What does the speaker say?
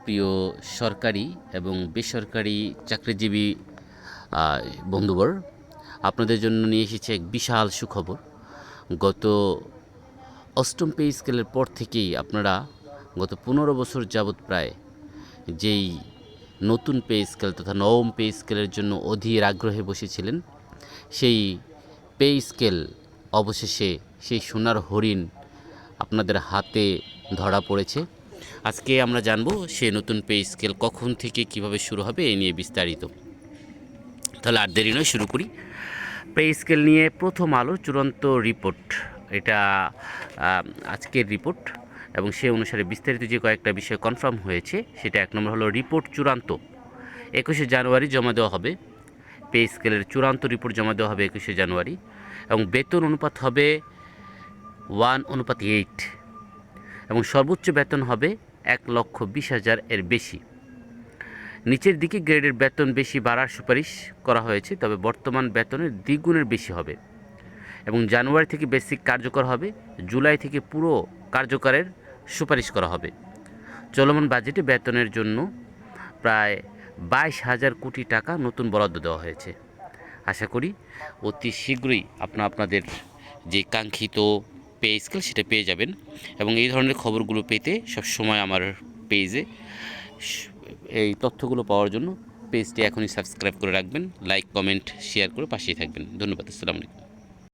প্রিয় সরকারি এবং বেসরকারি চাকরিজীবী বন্ধুবর, আপনাদের জন্য নিয়ে এসেছে এক বিশাল সুখবর। গত অষ্টম পে স্কেলের পর থেকেই আপনারা গত 15 বছর যাবৎ প্রায় যেই নতুন পে স্কেল তথা নবম পে স্কেলের জন্য অধীর আগ্রহে বসেছিলেন, সেই পে স্কেল অবশেষে সেই সোনার হরিণ আপনাদের হাতে ধরা পড়েছে। আজকে আমরা জানবো সেই নতুন পে স্কেল কখন থেকে কিভাবে শুরু হবে এই নিয়ে বিস্তারিত। তাহলে আর দেরি নয়, শুরু করি। পে স্কেল নিয়ে প্রথম আলো চূড়ান্ত রিপোর্ট, এটা আজকের রিপোর্ট, এবং সে অনুসারে বিস্তারিত যে কয়েকটা বিষয় কনফার্ম হয়েছে সেটা এক নম্বর হলো রিপোর্ট চূড়ান্ত 21শে জানুয়ারি জমা দেওয়া হবে। পে স্কেলের চূড়ান্ত রিপোর্ট জমা দেওয়া হবে 21শে জানুয়ারি, এবং বেতন অনুপাত হবে 1:8, এবং সর্বোচ্চ বেতন হবে 1,20,000 এর বেশি। নিচের দিকে গ্রেডের বেতন বেশি বাড়ার সুপারিশ করা হয়েছে, তবে বর্তমান বেতনের দ্বিগুণের বেশি হবে, এবং জানুয়ারি থেকে বেসিক কার্যকর হবে, জুলাই থেকে পুরো কার্যকরের সুপারিশ করা হবে। চলমান বাজেটে বেতনের জন্য প্রায় 22,000 কোটি টাকা নতুন বরাদ্দ দেওয়া হয়েছে। আশা করি অতি শীঘ্রই আপনাদের যে কাঙ্ক্ষিত পে স্কেল সেটা পেয়ে যাবেন, এবং এই ধরনের খবরগুলো পেতে সবসময় আমার পেজে এই তথ্যগুলো পাওয়ার জন্য পেজটি এখনই সাবস্ক্রাইব করে রাখবেন, লাইক কমেন্ট শেয়ার করে পাশেই থাকবেন। ধন্যবাদ। আসসালামু আলাইকুম।